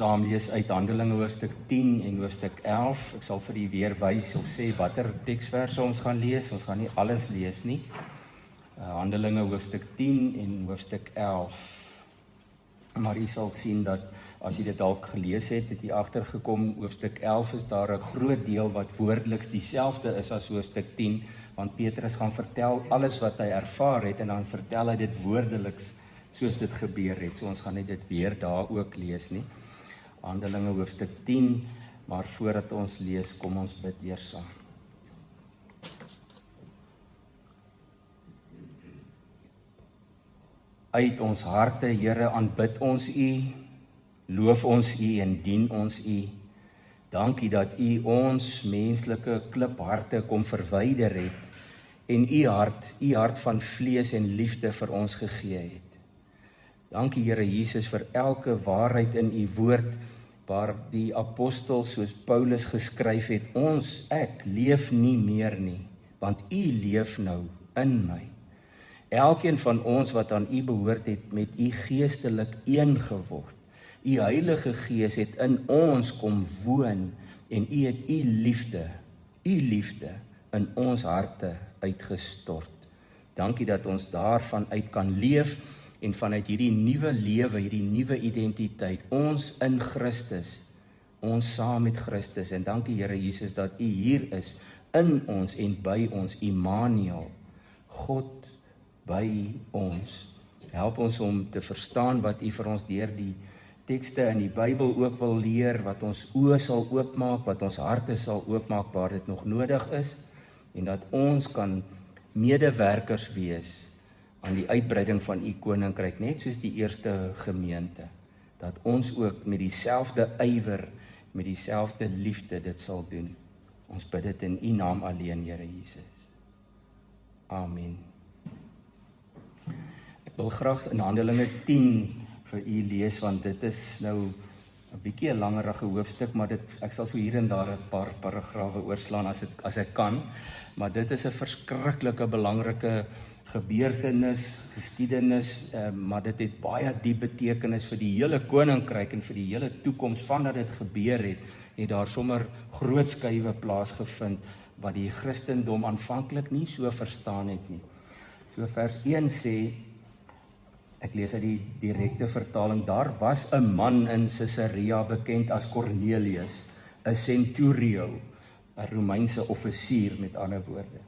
saam lees uit Handelinge hoofstuk 10 en hoofstuk 11. Ek sal vir u weer wys of sê watter teksverse ons gaan lees. Ons gaan nie alles lees nie. Handelinge hoofstuk 10 en hoofstuk 11. Maar u sal sien dat as jy dit dalk gelees het, het jy agtergekom, hoofstuk 11 is daar 'n groot deel wat woordeliks dieselfde is as hoofstuk 10, want Petrus gaan vertel alles wat hy ervaar het en dan vertel hy dit woordeliks soos dit gebeur het. So ons gaan nie dit weer daar ook lees nie. Handelinge hoofstuk 10, maar voordat ons lees, kom ons bid eers saam. Uit ons harte, Here, aanbid ons U, loof ons U en dien ons U. Dankie dat U ons menslike klipharte kom verwyder het en U hart van vlees en liefde vir ons gegee het. Dankie, Here Jesus, vir elke waarheid in U woord, waar die apostel soos Paulus geskryf het, ek leef nie meer nie, want U leef nou in my. Elkeen van ons wat aan U behoort het, met U geestelik een geword. U Heilige Gees het in ons kom woon en U het U liefde in ons harte uitgestort. Dankie dat ons daarvan uit kan leef en vanuit hierdie nuwe lewe, hierdie nuwe identiteit, ons in Christus, ons saam met Christus. En dankie, Here Jesus, dat U hier is, in ons en by ons, Immanuel, God by ons. Help ons om te verstaan wat U vir ons deur die tekste in die Bybel ook wil leer, wat ons oë sal oopmaak, wat ons harte sal oopmaak waar dit nog nodig is, en dat ons kan medewerkers wees aan die uitbreiding van U koninkryk, net soos die eerste gemeente, dat ons ook met dieselfde ywer, met dieselfde liefde dit sal doen. Ons bid dit in U naam alleen, Here Jesus. Amen. Ek wil graag in Handelinge 10 vir u lees, want dit is nou 'n bietjie 'n langerige hoofstuk, maar ek sal so hier en daar 'n paar paragrawe oorslaan as ek kan, maar dit is 'n verskriklike belangrike gebeurtenis, geskiedenis, maar dit het baie diep betekenis vir die hele koninkryk en vir die hele toekoms. Vandat dit gebeur het daar sommer groot skuwe plaasgevind wat die Christendom aanvanklik nie so verstaan het nie. So vers 1 sê, ek lees uit die direkte vertaling, daar was 'n man in Caesarea bekend as Cornelius, 'n centurio, 'n Romeinse offisier met ander woorde.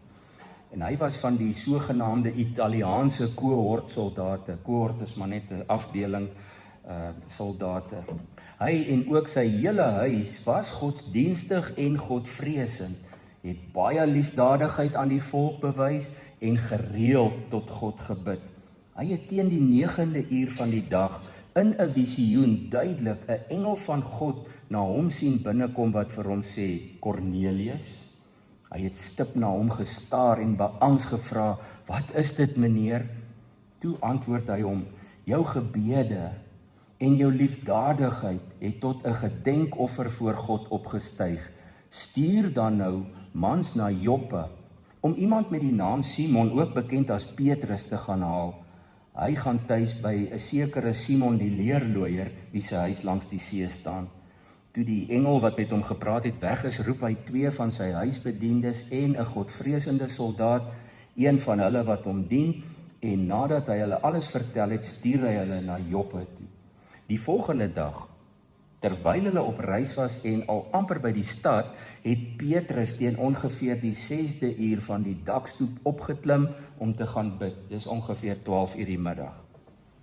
En hy was van die sogenaamde Italiaanse cohortsoldate. Cohort is maar net 'n afdeling soldate. Hy en ook sy hele huis was godsdienstig en godvreesend, het baie liefdadigheid aan die volk bewys en gereeld tot God gebid. Hy het teen die 9de uur van die dag in 'n visioen duidelik 'n engel van God na hom sien binnekom wat vir hom sê, Cornelius. Hy het stip na hom gestaar en beangs gevra, wat is dit, meneer? Toe antwoord hy hom, jou gebede en jou liefdadigheid het tot 'n gedenkoffer voor God opgestyg. Stuur dan nou mans na Joppe, om iemand met die naam Simon, ook bekend as Petrus, te gaan haal. Hy gaan tuis by 'n sekere Simon die leerlooier, wie sy huis langs die see staan. Toe die engel wat met hom gepraat het weg is, roep hy 2 van sy huisbediendes en 'n godvreesende soldaat, een van hulle wat hom dien, en nadat hy hulle alles vertel het, stuur hy hulle na Joppe toe. Die volgende dag, terwyl hulle op reis was en al amper by die stad, het Petrus teen ongeveer die 6de uur van die dakstoep opgeklim om te gaan bid. Dis ongeveer 12 uur die middag.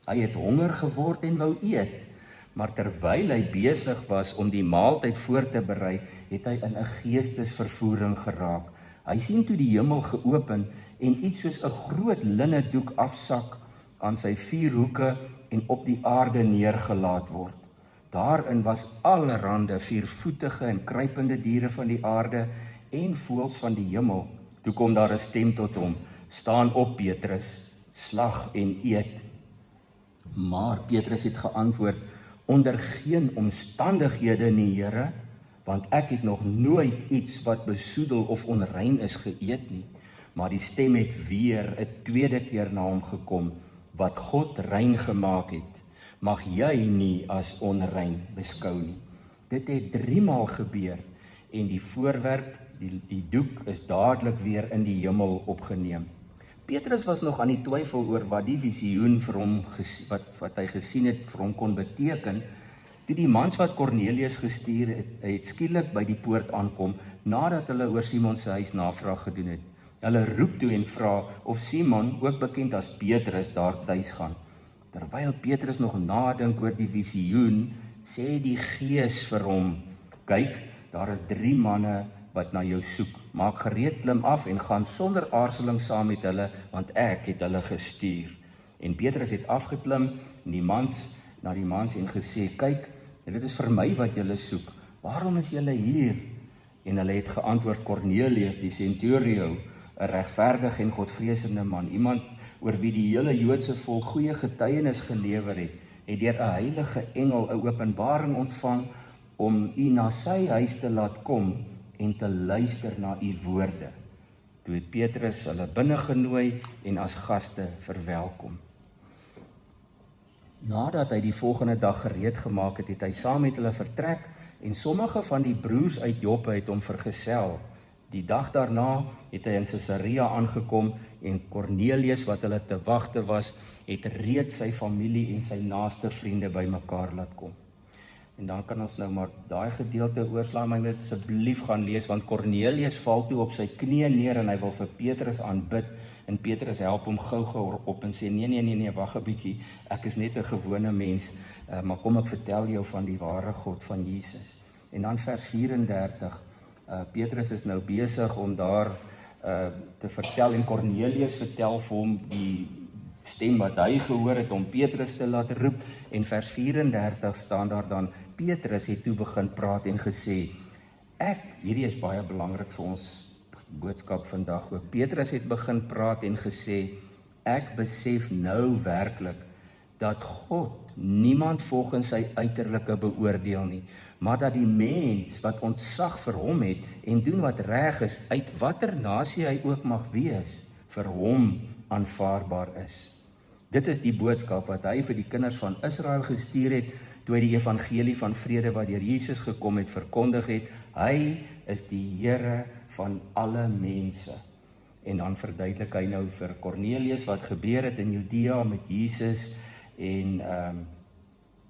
Hy het honger geword en wou eet, maar terwyl hy besig was om die maaltyd voor te berei, het hy in 'n geestesvervoering geraak. Hy sien toe die hemel geopen en iets soos 'n groot linnedoek afsak aan sy 4 hoeke en op die aarde neergelaat word. Daarin was allerhande 4-voetige en kruipende diere van die aarde en voëls van die hemel. Toe kom daar 'n stem tot hom, staan op Petrus, slag en eet. Maar Petrus het geantwoord, onder geen omstandighede nie, Here, want ek het nog nooit iets wat besoedel of onrein is geëet nie. Maar die stem het weer 'n tweede keer na hom gekom, wat God rein gemaak het. mag jy nie as onrein beskou nie. Dit het 3 maal gebeur en die voorwerp, die doek is dadelik weer in die hemel opgeneem. Petrus was nog aan die twyfel oor wat die visioen vir hom, wat hy gesien het, vir hom kon beteken, toe die mans wat Kornelius gestuur het skielik by die poort aankom, nadat hulle oor Simon se huis navraag gedoen het. Hulle roep toe en vra of Simon, ook bekend as Petrus, daar tuis gaan. Terwyl Petrus nog nadink oor die visioen, sê die Gees vir hom, kyk, daar is 3 manne wat na jou soek. Maak gereed, klim af en gaan sonder aarzeling saam met hulle, want ek het hulle gestuur. En Petrus het afgeklim na die mans en gesê, kyk, dit is vir my wat julle soek. Waarom is julle hier? En hulle het geantwoord, Kornelius, die centurio, 'n regverdige en godvreesende man, iemand oor wie die hele Joodse volk goeie getuienis gelewer het deur 'n heilige engel 'n openbaring ontvang om u na sy huis te laat kom en te luister na u woorde. Toe het Petrus hulle binne genooi en as gaste verwelkom. Nadat hy die volgende dag gereed gemaak het, het hy saam met hulle vertrek en sommige van die broers uit Joppe het hom vergesel. Die dag daarna het hy in Caesarea aangekom en Kornelius, wat hulle te wagte was, het reeds sy familie en sy naaste vriende bymekaar laat kom. En dan kan ons nou maar daai gedeelte oorslaan, maar jy moet asseblief gaan lees, want Kornelius val toe op sy knieë neer en hy wil vir Petrus aanbid, en Petrus help hom gou op en sê, nee, wag 'n bietjie, ek is net 'n gewone mens, maar kom ek vertel jou van die ware God, van Jesus. En dan vers 34, Petrus is nou besig om daar te vertel, en Kornelius vertel vir hom die stem wat hy gehoor het om Petrus te laat roep, en vers 34 staan daar dan, Petrus het toe begin praat en gesê, hierdie is baie belangrik vir ons boodskap vandag ook, Petrus het begin praat en gesê, ek besef nou werklik, dat God niemand volgens sy uiterlike beoordeel nie, maar dat die mens wat ontzag vir hom het en doen wat reg is, uit watter nasie hy ook mag wees, vir hom aanvaarbaar is. Dit is die boodskap wat hy vir die kinders van Israel gestuur het, toe hy die evangelie van vrede wat deur Jesus gekom het, verkondig het, hy is die Here van alle mense. En dan verduidelik hy nou vir Kornelius wat gebeur het in Judea met Jesus, en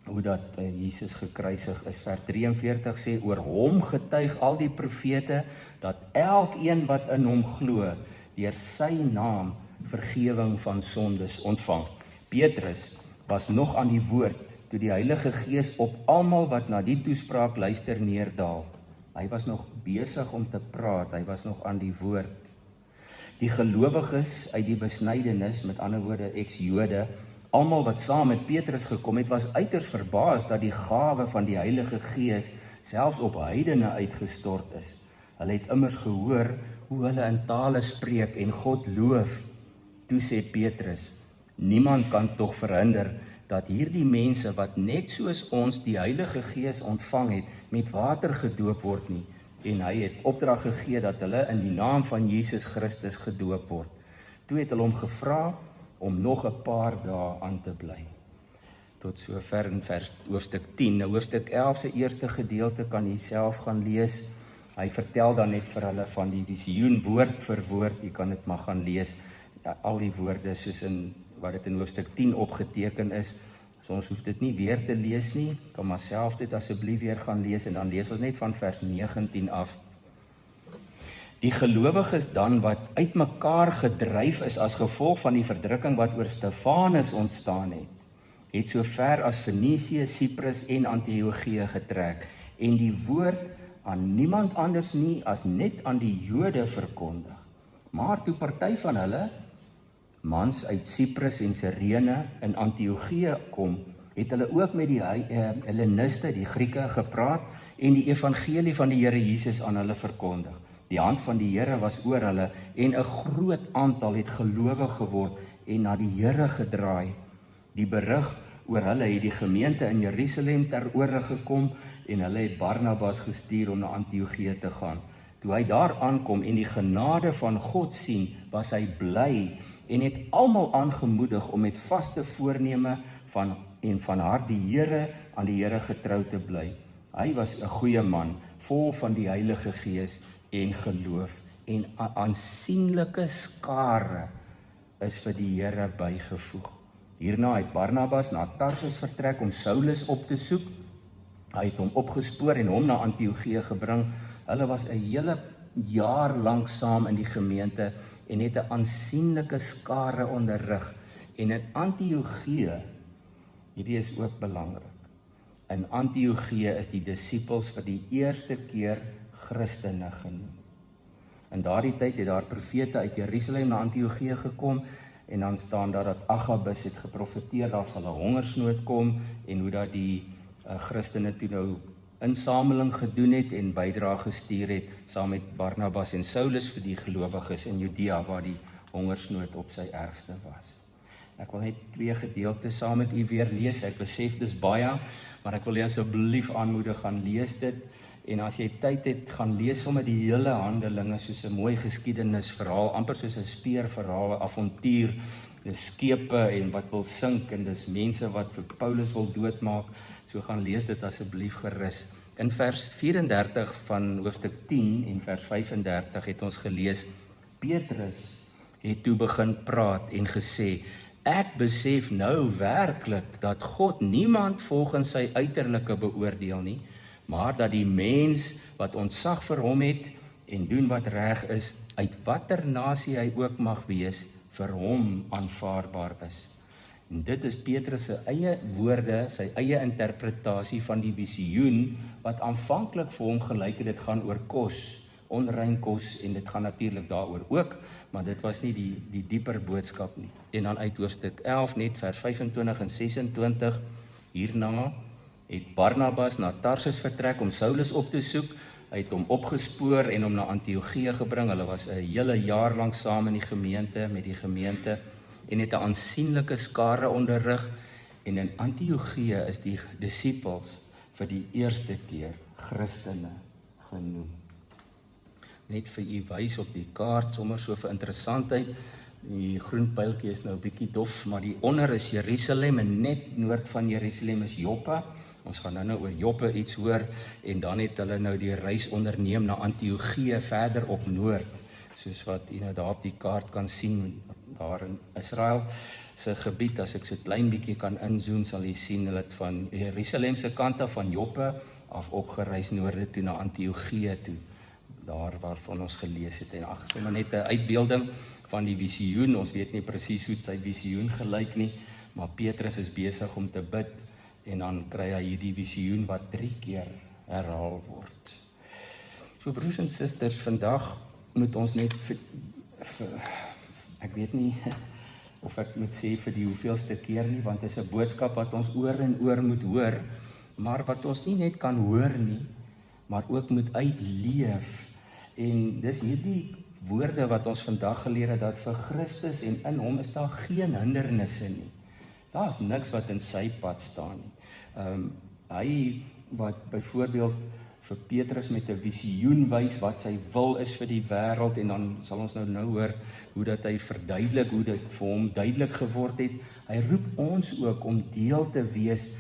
hoe dat Jesus gekruisig is. Vers 43 sê, oor hom getuig al die profete, dat elkeen wat in hom glo, deur sy naam vergewing van sondes ontvang. Petrus was nog aan die woord, toe die Heilige Gees op almal wat na die toespraak luister neerdaal. Hy was nog besig om te praat, hy was nog aan die woord. Die gelowiges uit die besnydenis, met ander woorde ex-Jode, almal wat saam met Petrus gekom het, was uiters verbaas dat die gawe van die Heilige Gees selfs op heidene uitgestort is. Hulle het immers gehoor hoe hulle in tale spreek en God loof. Toe sê Petrus, niemand kan tog verhinder dat hierdie mense wat net soos ons die Heilige Gees ontvang het, met water gedoop word nie. En hy het opdrag gegee dat hulle in die naam van Jesus Christus gedoop word. Toe het hulle hom gevra om nog 'n paar dae aan te bly. Tot sover in hoofstuk 10. Nou hoofstuk 11 se eerste gedeelte kan jy self gaan lees. Hy vertel dan net vir hulle van die visioen woord vir woord. Jy kan dit maar gaan lees. Ja, al die woorde soos in wat dit in hoofstuk 10 opgeteken is. So ons hoef dit nie weer te lees nie. Kan maar self dit asseblief weer gaan lees en dan lees ons net van vers 19 af. Die gelowiges dan wat uitmekaar gedryf is as gevolg van die verdrukking wat oor Stefanus ontstaan het so ver as Fenisië, Cyprus en Antiochië getrek en die woord aan niemand anders nie as net aan die Jode verkondig. Maar toe party van hulle, mans uit Cyprus en Cyrene in Antiochië kom, het hulle ook met die Helleniste, die Grieke, gepraat en die evangelie van die Here Jesus aan hulle verkondig. Die hand van die Here was oor hulle en 'n groot aantal het gelowig geword en na die Here gedraai. Die berig oor hulle het die gemeente in Jerusalem ter ore gekom en hulle het Barnabas gestuur om na Antiochië te gaan. Toe hy daar aankom en die genade van God sien, was hy bly en het almal aangemoedig om met vaste voorneme van en van hart aan die Here getrou te bly. Hy was 'n goeie man, vol van die Heilige Gees en geloof, en 'n aansienlike skare is vir die Here bygevoeg. Hierna het Barnabas na Tarsus vertrek om Saulus op te soek. Hy het hom opgespoor en hom na Antiochië gebring. Hulle was 'n hele jaar lank saam in die gemeente en het 'n aansienlike skare onderrig. En in Antiochië, hierdie is ook belangrik, in Antiochië is die disippels vir die eerste keer Christene genoem. In daardie tyd het daar profete uit Jerusalem na Antiochië gekom, en dan staan daar dat Agabus het geprofeteer, daar sal 'n hongersnood kom, en hoe dat die Christene toe nou insameling gedoen het en bydra gestuur het, saam met Barnabas en Saulus vir die gelowiges in Judea, waar die hongersnood op sy ergste was. Ek wil net 2 gedeeltes saam met u weer lees. Ek besef dis baie, maar ek wil u asseblief aanmoedig, gaan lees dit. En as jy tyd het, gaan lees sommer die hele Handelinge, soos 'n mooi geskiedenisverhaal, amper soos 'n speurverhaal, 'n avontuur. Dis skepe en wat wil sink, en dis mense wat vir Paulus wil doodmaak. So gaan lees dit asseblief gerus. In vers 34 van hoofstuk 10 en vers 35 het ons gelees: Petrus het toe begin praat en gesê: Ek besef nou werklik dat God niemand volgens sy uiterlike beoordeel nie, maar dat die mens wat ontzag vir hom het en doen wat reg is, uit watter nasie hy ook mag wees, vir hom aanvaarbaar is. En dit is Petrus se eie woorde, sy eie interpretasie van die visioen, wat aanvanklik vir hom gelyk het, dit gaan oor kos, onrein kos, en dit gaan natuurlik daaroor ook, maar dit was nie die dieper boodskap nie. En dan uit hoofstuk 11, net vers 25 en 26, hierna het Barnabas na Tarsus vertrek om Saulus op te soek. Hy het hom opgespoor en hom na Antiochië gebring. Hulle was 'n hele jaar lank saam in die gemeente, met die gemeente, en het 'n aansienlike skare onderrig. En in Antiochië is die disippels vir die eerste keer Christene genoem. Net vir u wys op die kaart, sommer so vir interessantheid. Die groen pyltjie is nou 'n bietjie dof, maar die onder is Jerusalem, en net noord van Jerusalem is Joppe. Ons gaan nou oor Joppe iets hoor, en dan het hulle nou die reis onderneem na Antiochië verder op noord, soos wat u nou daar op die kaart kan sien, daar in Israel se gebied. As ek so 'n klein bietjie kan inzoom, sal u sien hulle het van Jerusalem se kant af, van Joppe af opgereis noorde toe na Antiochië toe, daar waarvan ons gelees het. En ag, maar net 'n uitbeelding van die visioen. Ons weet nie presies hoe sy visioen gelyk nie, maar Petrus is besig om te bid, en dan kry hy hierdie visioen wat 3 keer herhaal word. So broers en susters, vandag moet ons net ek weet nie of ek moet sê vir die hoeveelste keer nie, want dit is 'n boodskap wat ons oor en oor moet hoor, maar wat ons nie net kan hoor nie, maar ook moet uitleef. En dis hierdie woorde wat ons vandag geleer het, dat vir Christus en in hom is daar geen hindernisse nie. Daar is niks wat in sy pad staan nie. Hy wat byvoorbeeld vir Petrus met 'n visioen wys wat sy wil is vir die wêreld, en dan sal ons nou hoor hoe dat hy verduidelik, hoe dit vir hom duidelik geword het. Hy roep ons ook om deel te wees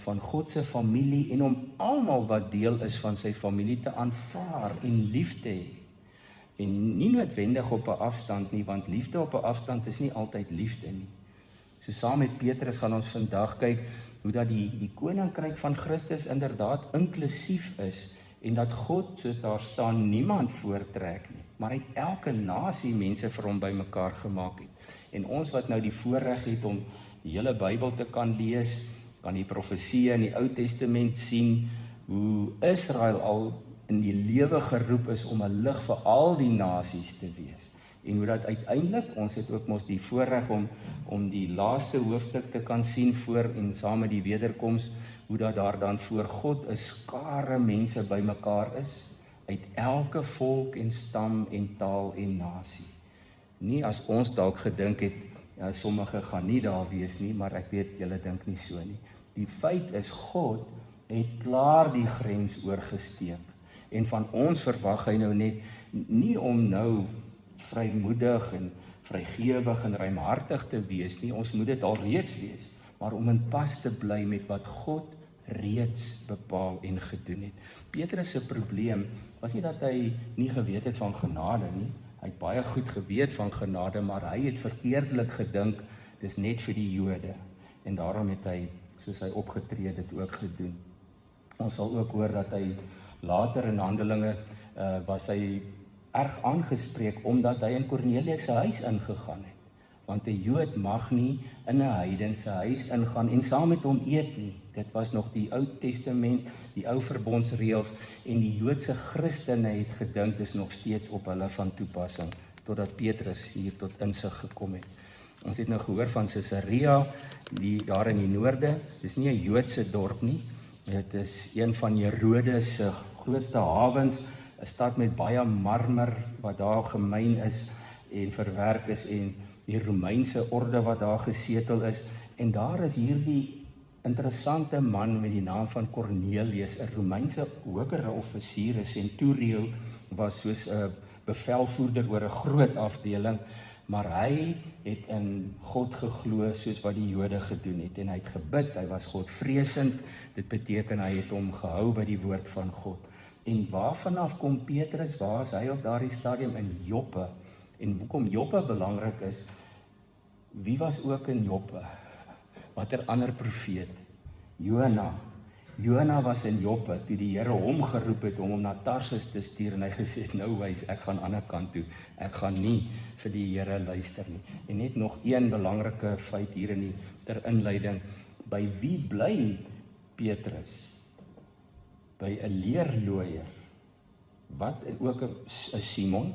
van God se familie, en om almal wat deel is van sy familie te aanvaar en lief te hê. En nie noodwendig op 'n afstand nie, want liefde op 'n afstand is nie altyd liefde nie. So saam met Petrus gaan ons vandag kyk hoe dat die koninkryk van Christus inderdaad inklusief is, en dat God, soos daar staan, niemand voortrek nie, maar uit elke nasie mense vir hom bymekaar gemaak het. En ons wat nou die voorreg het om die hele Bybel te kan lees, kan die profesieë in die Ou Testament sien, hoe Israel al in die lewe geroep is om 'n lig vir al die nasies te wees. En hoe dat uiteindelik, ons het ook mos die voorreg om die laaste hoofstuk te kan sien voor en saam met die wederkoms, hoe dat daar dan voor God 'n skare mense bymekaar is, uit elke volk en stam en taal en nasie. Nie as ons dalk gedink het, ja, sommige gaan nie daar wees nie, maar ek weet julle dink nie so nie. Die feit is, God het klaar die grens oorgesteek, en van ons verwag hy nou net, nie om nou vrymoedig en vrygewig en ruimhartig te wees nie, ons moet dit alreeds wees, maar om in pas te bly met wat God reeds bepaal en gedoen het. Petrus se probleem was nie dat hy nie geweet het van genade nie. Hy het baie goed geweet van genade, maar hy het verkeerdelik gedink, dis net vir die Jode. En daarom het hy, soos hy opgetree, dit ook gedoen. Ons sal ook hoor dat hy later in Handelinge was hy erg aangespreek, omdat hy in Kornelius se huis ingegaan het. Want 'n Jood mag nie in 'n heiden se huis ingaan en saam met hom eet nie. Dit was nog die Ou Testament, die ou verbondsreëls, en die Joodse Christene het gedink dis nog steeds op hulle van toepassing, totdat Petrus hier tot insig gekom het. Ons het nou gehoor van Caesarea, daar in die noorde. Dis nie 'n Joodse dorp nie. Dit is een van Herodes se grootste hawens, 'n stad met baie marmer wat daar gemyn is en verwerk is, en die Romeinse orde wat daar gesetel is. En daar is hierdie interessante man met die naam van Cornelius, 'n Romeinse hogere offisier, 'n centurio, was soos 'n bevelvoerder oor 'n groot afdeling, maar hy het in God geglo soos wat die Jode gedoen het, en hy het gebid, hy was Godvreesend, dit beteken hy het hom gehou by die woord van God. En waarvanaf kom Petrus, waar is hy op daardie stadium? In Joppe. En hoekom Joppe belangrik is, wie was ook in Joppe? Watter ander profeet? Jona. Jona was in Joppe toe die Here hom geroep het om hom na Tarsus te stuur, en hy gesê het, nou wys, ek gaan ander kant toe. Ek gaan nie vir die Here luister nie. En net nog een belangrike feit hier ter inleiding. By wie bly Petrus? By 'n leerlooier. Wat ook 'n Simon?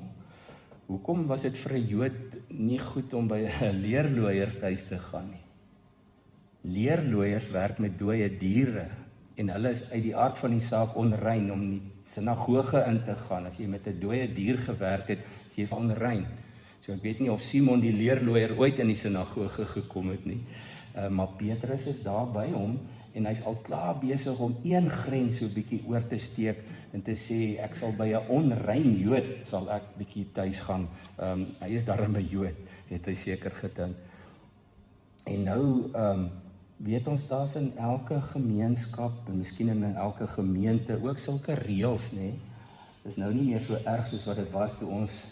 Hoekom was dit vir 'n Jood nie goed om by 'n leerlooier tuis te gaan nie? Leerlooiers werk met dooie diere, en hulle is uit die aard van die saak onrein om in die sinagoge in te gaan. As jy met 'n dooie dier gewerk het, is jy onrein. So ek weet nie of Simon die leerlooier ooit in die sinagoge gekom het nie, maar Petrus is daar by hom, en hy's al klaar besig om een grens so bietjie oor te steek en te sê, ek sal by 'n onrein Jood sal ek bietjie tuis gaan. Hy is darm 'n Jood, het hy seker gedink. En nou weet ons, daar's in elke gemeenskap, en miskien in elke gemeente ook sulke reëls, nê? Dis nou nie meer so erg soos wat dit was toe ons,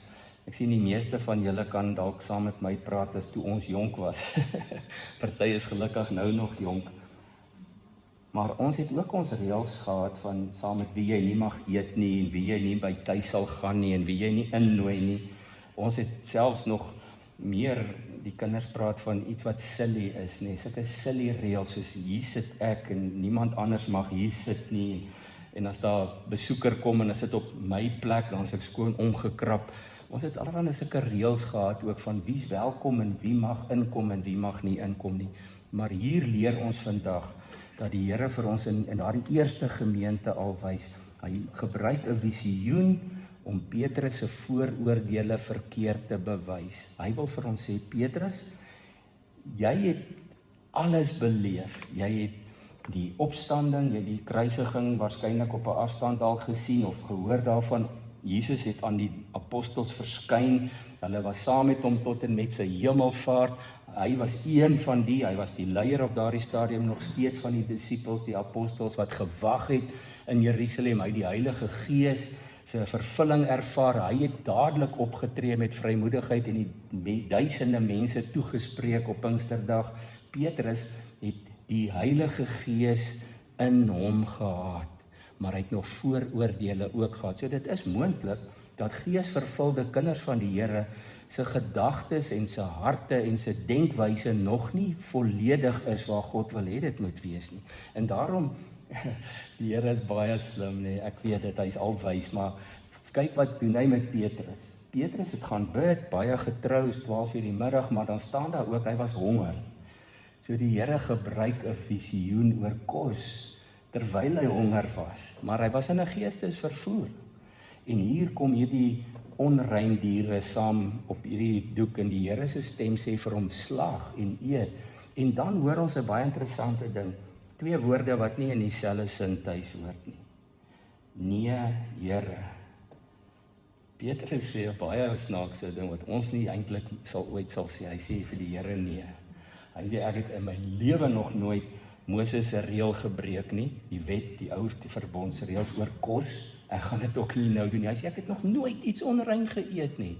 ek sien die meeste van julle kan dalk saam met my praat as toe ons jonk was. Party is gelukkig nou nog jonk. Maar ons het ook ons reëls gehad van saam met wie jy nie mag eet nie, en wie jy nie by tuis sal gaan nie, en wie jy nie innooi nie. Ons het selfs nog meer, die kinders praat van iets wat silly is, nee, sulke silly reëls soos hier sit ek en niemand anders mag hier sit nie, en as daar besoeker kom en as dit op my plek, dan is ek skoon omgekrap. Ons het allerlei sulke reëls gehad ook van wie's welkom en wie mag inkom en wie mag nie inkom nie. Maar hier leer ons vandag dat die Here vir ons in daardie eerste gemeente al wys, hy gebruik 'n visioen om Petrus se vooroordeele verkeerd te bewys. Hy wil vir ons sê, Petrus, jy het alles beleef. Jy het die opstanding, jy het die kruisiging waarskynlik op 'n afstand al gesien of gehoor daarvan. Jesus het aan die apostels verskyn. Hulle was saam met hom tot en met sy hemelvaart. Hy was een van hy was die leier op daardie stadium nog steeds van die disippels, die apostels wat gewag het in Jerusalem. Hy het die Heilige Gees se vervulling ervaar. Hy het dadelik opgetree met vrymoedigheid en die duisende mense toegespreek op Pinksterdag. Petrus het die Heilige Gees in hom gehad, maar hy het nog vooroordeele ook gehad. So dit is moontlik dat geesvervulde kinders van die Here se gedagtes en se harte en se denkwyse nog nie volledig is waar God wil hê dit moet wees nie. En daarom, die Here is baie slim, nee, ek weet dit, hy is alwys, maar kyk wat doen hy met Petrus. Petrus het gaan bid, baie getrou, 12:00 die middag, maar dan staan daar ook, hy was honger. So die Here gebruik 'n visioen oor kos, terwyl hy honger was, maar hy was in 'n geestesvervoer. En hier kom hierdie onrein diere saam op hierdie doek, en die Here se stem sê vir hom, slag en eet. En dan hoor ons 'n baie interessante ding, 2 woorde wat nie in dieselfde sin tuis hoort nie. Nee, Here. Petrus sê 'n baie snaakse ding wat ons nie eintlik ooit sal sê. Hy sê vir die Here nee. Hy sê, ek het in my lewe nog nooit Moses se reël gebreek nie, die wet, die ou verbondsreëls oor kos, ek gaan dit ook nie nou doen nie. Hy sê, ek het nog nooit iets onrein geëet nie.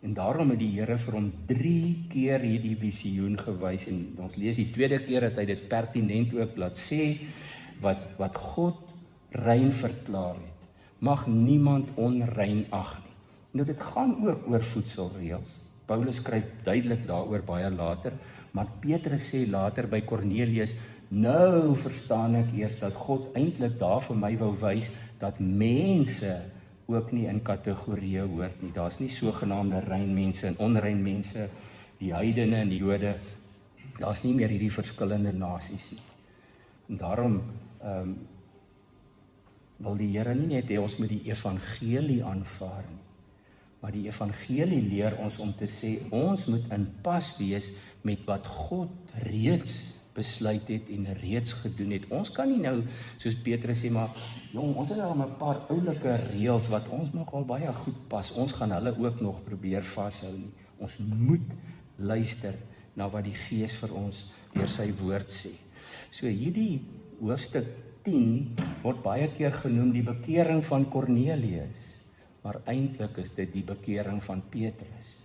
En daarom het die Here vir hom 3 keer hierdie visioen gewys, en ons lees die tweede keer dat hy dit pertinent ook laat sê, wat God rein verklaar het, mag niemand onrein ag nie. Nou dit gaan ook oor voedselreëls. Paulus skryf duidelik daaroor baie later, maar Petrus sê later by Kornelius, nou verstaan ek eers dat God eintlik daar vir my wou wys, dat mense ook nie in kategorieë hoort nie. Daar's nie sogenaamde rein mense en onrein mense, die heidene en die Jode, daar's nie meer hierdie verskillende nasies nie. En daarom wil die Here nie net hê ons moet die evangelie aanvaar nie, maar die evangelie leer ons om te sê, ons moet in pas wees met wat God reeds besluit het en reeds gedoen het. Ons kan nie nou, soos Petrus sê, maar ons het al 'n paar oulike reëls wat ons nogal baie goed pas. Ons gaan hulle ook nog probeer vashou nie. Ons moet luister na wat die Gees vir ons deur sy woord sê. So hierdie hoofstuk 10 word baie keer genoem die bekering van Kornelius, maar eintlik is dit die bekering van Petrus.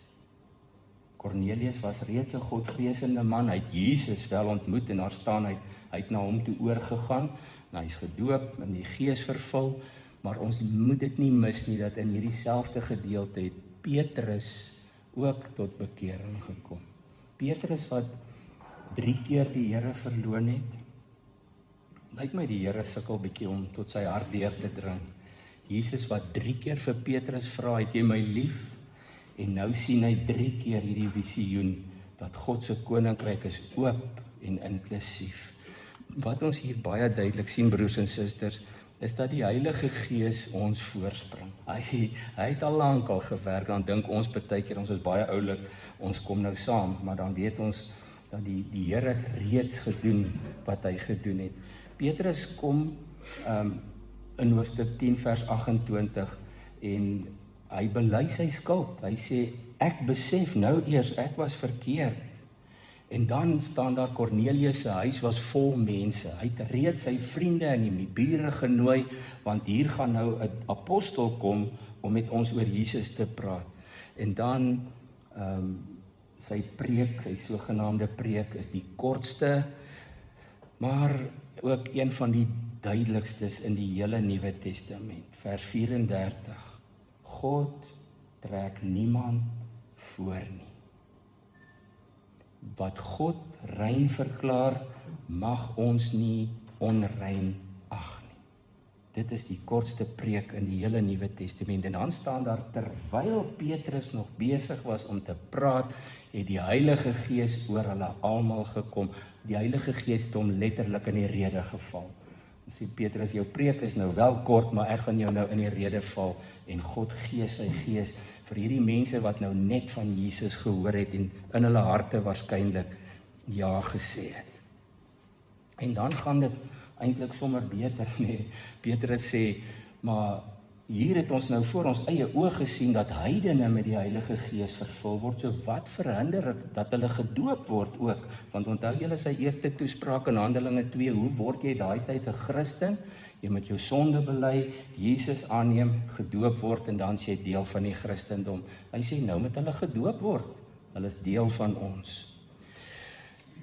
Kornelius was reeds 'n godvreesende man, hy het Jesus wel ontmoet en daar staan hy het na hom toe oorgegaan, en hy's gedoop en die Gees vervul, maar ons moet dit nie mis nie, dat in hierdie selfde gedeelte het Petrus ook tot bekering gekom. Petrus wat 3 keer die Here verloon het, lyk my die Here sukkel bietjie om tot sy hart deur te dring. Jesus wat 3 keer vir Petrus vra, het jy my lief? En nou sien hy 3 keer hierdie visioen, dat God se koninkryk is oop en inklusief. Wat ons hier baie duidelik sien, broers en susters, is dat die Heilige Gees ons voorspring. Hy het al lank al gewerk, dan dink ons baie keer, ons is baie oulik, ons kom nou saam, maar dan weet ons, dat die Here reeds gedoen, wat hy gedoen het. Petrus kom in hoofstuk 10 vers 28, en hy bely sy skuld. Hy sê, ek besef nou eers, ek was verkeerd. En dan staan daar Kornelius se huis was vol mense. Hy het reeds sy vriende en die bure genooi, want hier gaan nou 'n apostel kom om met ons oor Jesus te praat. En dan sy preek, sy sogenaamde preek is die kortste, maar ook een van die duidelikstes in die hele Nuwe Testament. Vers 34. God trek niemand voor nie. Wat God rein verklaar, mag ons nie onrein ag nie. Dit is die kortste preek in die hele Nuwe Testament. En dan staan daar, terwyl Petrus nog besig was om te praat, het die Heilige Gees oor hulle almal gekom. Die Heilige Gees het hom letterlik in die rede geval. En sê Petrus, jou preek is nou wel kort, maar ek gaan jou nou in die rede val. En God gee sy Gees vir hierdie mense wat nou net van Jesus gehoor het en in hulle harte waarskynlik ja gesê het. En dan gaan dit eintlik sommer beter, nee. Petrus sê, maar hier het ons nou voor ons eie oë gesien dat heidene met die Heilige Gees vervul word. So wat verhinder het dat hulle gedoop word ook? Want onthou julle sy eerste toespraak in Handelinge 2, hoe word jy daai tyd 'n Christen? Jy moet jou sonde bely, Jesus aanneem, gedoop word en dan is jy deel van die Christendom. Hy sê nou moet hulle gedoop word. Hulle is deel van ons.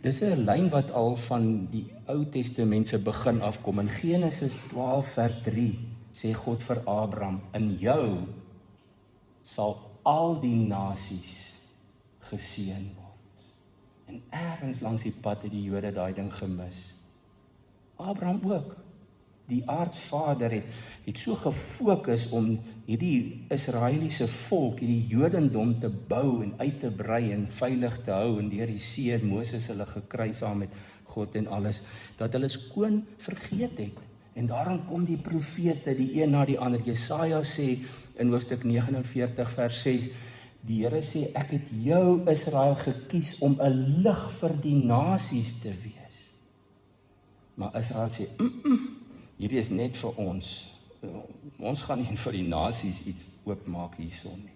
Dis 'n lyn wat al van die Ou Testament se begin afkom. In Genesis 12 vers 3 sê God vir Abraham, in jou sal al die nasies geseën word. En ergens langs die pad het die Jode daai ding gemis. Abraham ook. Die aardsvader het so gefokus om hierdie Israeliese volk, hierdie Jodendom te bou en uit te brei en veilig te hou en deur die see en Moses hulle gekry saam met God en alles, dat hulle skoon vergeet het. En daarom kom die profete, die een na die ander. Jesaja sê in hoofstuk 49 vers 6, die Here sê, ek het jou Israel gekies om 'n lig vir die nasies te wees. Maar Israel sê, hierdie is net vir ons. Ons gaan nie vir die nasies iets oopmaak hierson nie.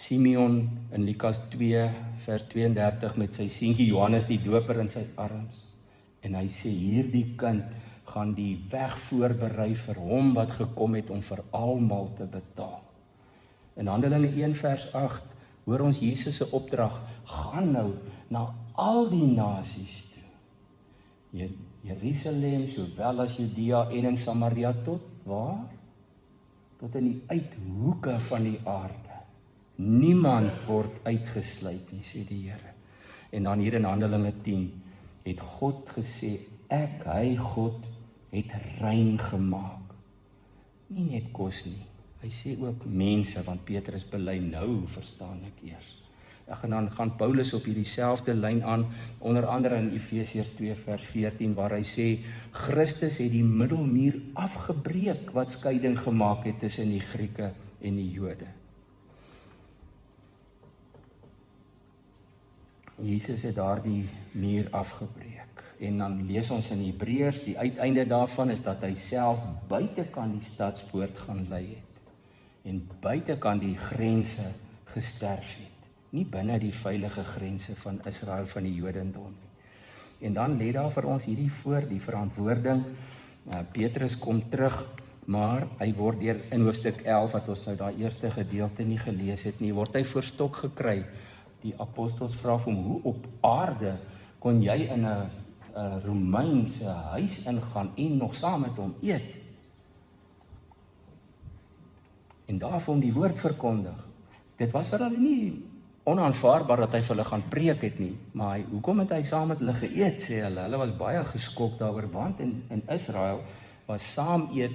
Simeon in Lukas 2 vers 32 met sy seentjie Johannes die Doper in sy arms. En hy sê hierdie kind gaan die weg voorberei vir hom wat gekom het om vir almal te betaal. In Handelinge 1 vers 8 hoor ons Jesus se opdrag, gaan nou na al die nasies toe. Jerusalem, sowel as Judea en in Samaria tot waar? Tot in die uithoeke van die aarde. Niemand word uitgesluit nie, sê die Here. En dan hier in Handelinge 10 het God gesê, hy God, het rein gemaak. Nie net kos nie. Hy sê ook mense, want Petrus bely nou, verstaan ek eers. En dan gaan Paulus op hierdie selfde lyn aan, onder andere in Efesiërs 2 vers 14, waar hy sê, Christus het die middelmuur afgebreek, wat skeiding gemaak het tussen die Grieke en die Jode. Jesus het daardie muur afgebreek. En dan lees ons in Hebreërs, die uiteinde daarvan is dat hy self buitekant die stadspoort gaan lê het. En buitekant die grense gesterf het. Nie binne die veilige grense van Israel, van die Jodendom nie. En dan lê daar vir ons hierdie voor, die verantwoording. Petrus kom terug, maar hy word deur in hoofstuk 11, wat ons nou daai eerste gedeelte nie gelees het nie, word hy voor stok gekry. Die apostels vra vir hom, hoe op aarde kon jy in 'n Romeinse huis ingaan en nog saam met hom eet? En daar vir hom die woord verkondig. Dit was vir hulle nie onaanvaarbaar dat hy vir hulle gaan preek het nie, maar hoekom het hy saam met hulle geëet, sê hulle. Hulle was baie geskok daaroor, want in Israel was saam eet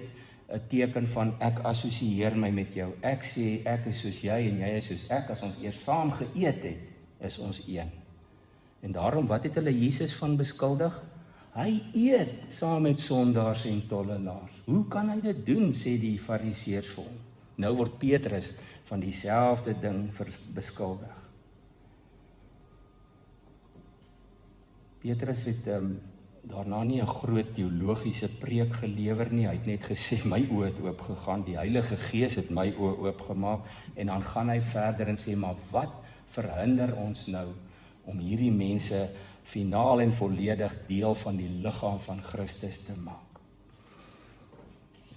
'n teken van ek assosieer my met jou. Ek sê ek is soos jy en jy is soos ek. As ons eers saam geëet het, is ons een. En daarom, wat het hulle Jesus van beskuldig? Hy eet saam met sondaars en tollenaars. Hoe kan hy dit doen, sê die fariseërs vir hom. Nou word Petrus van dieselfde ding beskuldig. Petrus het daarna nie 'n groot teologiese preek gelewer nie. Hy het net gesê, my oë het oopgegaan, die Heilige Gees het my oë oopgemaak, en dan gaan hy verder en sê, maar wat verhinder ons nou om hierdie mense finaal en volledig deel van die liggaam van Christus te maak?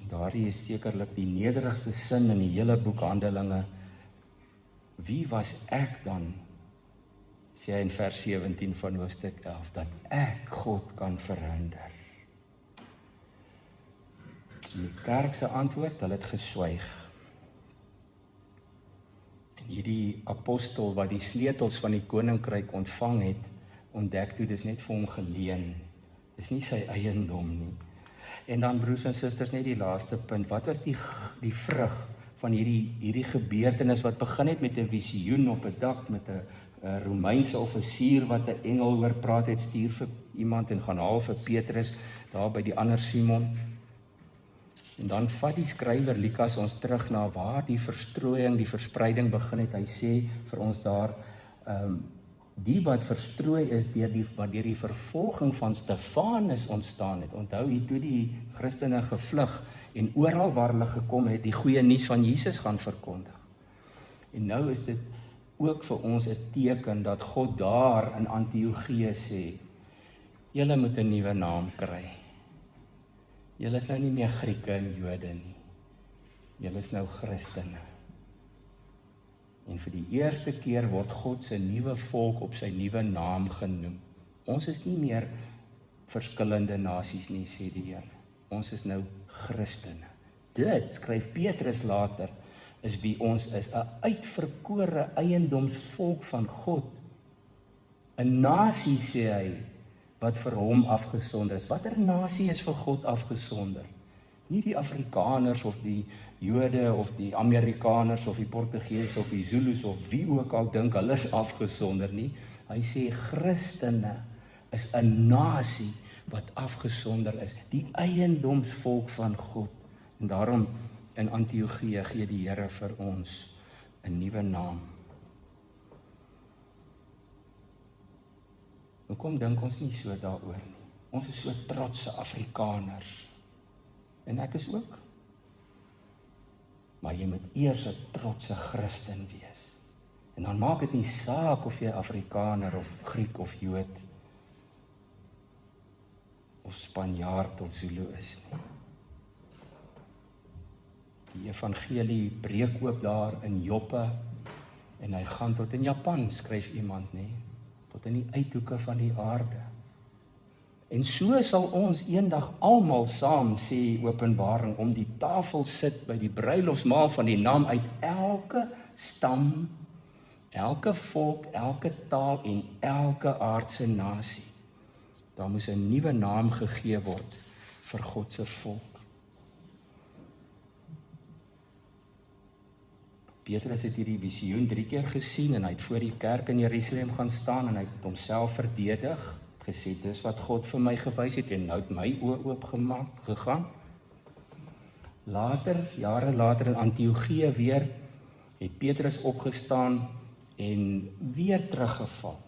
Daardie is sekerlik die nederigste sin in die hele boek Handelinge. Wie was ek dan, sê hy in vers 17 van hoofstuk 11, dat ek God kan verhinder? En die kerk se antwoord, hulle het geswyg. En hierdie apostel wat die sleutels van die koninkryk ontvang het, ontdek toe dis net vir hom geleen. Dis nie sy eiendom nie. En dan broers en susters, net die laaste punt, wat was die vrug van hierdie gebeurtenis wat begin het met 'n visioen op 'n dak met 'n Romeinse offisier wat 'n engel hoor praat het, stuur vir iemand en gaan haal vir Petrus daar by die ander Simon. En dan vat die skrywer Lukas ons terug na waar die verstrooiing, die verspreiding begin het. Hy sê vir ons daar, die wat verstrooi is deur die vervolging van Stefanus ontstaan het. Onthou, hier toe die Christene gevlug en oral waar hulle gekom het, die goeie nuus van Jesus gaan verkondig. En nou is dit ook vir ons 'n teken dat God daar in Antiochië sê, julle moet 'n nuwe naam kry. Julle is nou nie meer Grieke en Jode nie. Julle is nou Christene. En vir die eerste keer word God se nuwe volk op sy nuwe naam genoem. Ons is nie meer verskillende nasies nie, sê die Here. Ons is nou Christene. Dit, skryf Petrus later, is wie ons is, 'n uitverkore eiendomsvolk van God. 'n Nasie, sê hy, wat vir hom afgesonder is. Watter nasie is vir God afgesonder? Nie die Afrikaners of die Jode of die Amerikaners of die Portugese of die Zulus of wie ook al dink hulle is afgesonder nie. Hy sê Christene is 'n nasie wat afgesonder is, die eiendomsvolk van God. En daarom in Antiochië gee die Here vir ons 'n nuwe naam. Hoekom dink ons nie so daaroor nie? Ons is so trotse Afrikaners. En ek is ook. Maar jy moet eers 'n trotse Christen wees. En dan maak dit nie saak of jy Afrikaner of Griek of Jood of Spanjaard of Zulu is nie. Die evangelie breek oop daar in Joppe en hy gaan tot in Japan, skryf iemand nie, tot in die uithoeke van die aarde. En so sal ons eendag almal saam, sê Openbaring, om die tafel sit by die bruilofsmaal van die Lam uit elke stam, elke volk, elke taal en elke aardse nasie. Daar moes 'n nuwe naam gegee word vir God se volk. Petrus het hierdie visioen 3 keer gesien en hy het voor die kerk in Jerusalem gaan staan en hy het homself verdedig, gesê dis wat God vir my gewys het en nou het my oë oopgemaak gegaan. Later, jare later in Antiochië weer, het Petrus opgestaan en weer teruggeval.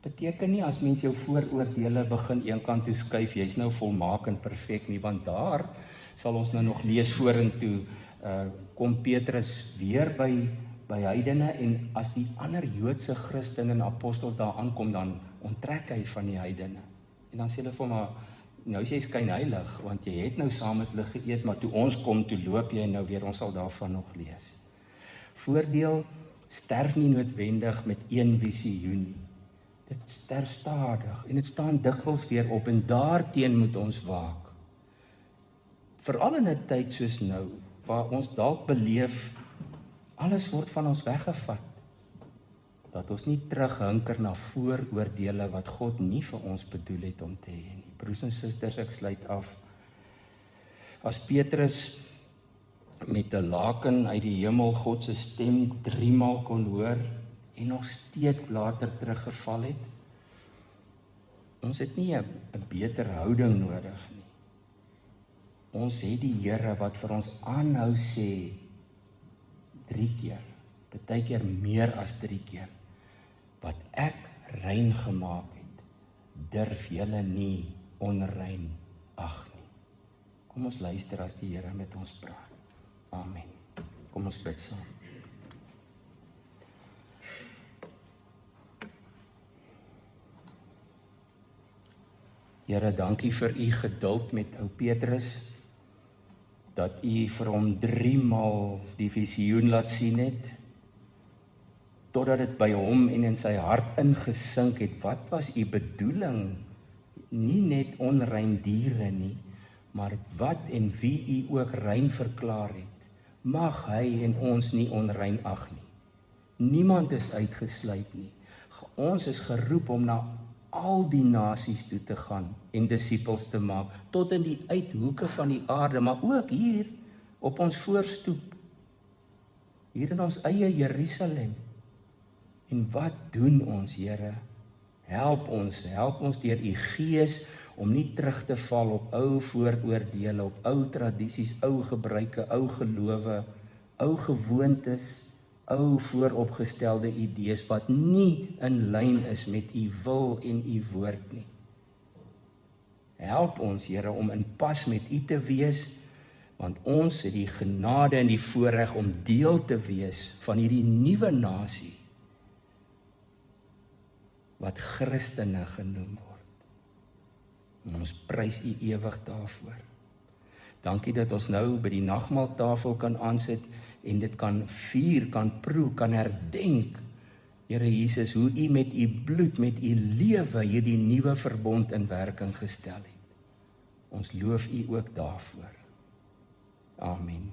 Beteken nie as mens jou vooroordele begin eenkant toe skuif, jy's nou volmaak en perfek nie, want daar sal ons nou nog lees vorentoe, kom Petrus weer by heidene en as die ander Joodse Christene en apostels daar aankom, dan onttrek hy van die heidene. En dan sê hulle vir hom, maar nou is jy skynheilig, want jy het nou saam met hulle geëet, maar toe ons kom, toe loop jy nou weer, ons sal daarvan nog lees. Voordeel, sterf nie noodwendig met een visioen nie. Dit sterf stadig en dit staan dikwels weer op en daarteen moet ons waak. Veral in 'n tyd soos nou, waar ons dalk beleef, alles word van ons weggevat, dat ons nie terughinker na vooroordele wat God nie vir ons bedoel het om te hê nie. Broers en susters, ek sluit af. As Petrus met 'n laken uit die hemel God se stem 3 maal kon hoor en nog steeds later teruggeval het, ons het nie 'n beter houding nodig nie. Ons het die Here wat vir ons aanhou sê 3 keer, baie keer meer as 3 keer, wat ek rein gemaak het, durf julle nie onrein ag nie. Kom ons luister as die Here met ons praat. Amen. Kom ons bid saam. Here, dankie vir u geduld met ou Petrus, dat u vir hom 3 maal die visioen laat sien het, totdat dit by hom en in sy hart ingesink het. Wat was u bedoeling? Nie net onrein diere nie, maar wat en wie u ook rein verklaar het, mag hy en ons nie onrein ag nie. Niemand is uitgesluit nie. Ons is geroep om na al die nasies toe te gaan en disippels te maak, tot in die uithoeke van die aarde, maar ook hier op ons voorstoep, hier in ons eie Jerusalem. En wat doen ons, Here? Help ons deur u Gees om nie terug te val op ou vooroordele, op ou tradisies, ou gebruike, ou gelowe, ou gewoontes, ou vooropgestelde idees wat nie in lyn is met u wil en u woord nie. Help ons, Here, om in pas met u te wees, want ons het die genade en die voorreg om deel te wees van hierdie nuwe nasie wat Christene genoem word. En ons prys u ewig daarvoor. Dankie dat ons nou by die nagmaaltafel kan aansit en dit kan vier, kan proe, kan herdenk, Here Jesus, hoe u met u bloed, met u lewe hierdie nuwe verbond in werking gestel het. Ons loof u ook daarvoor. Amen.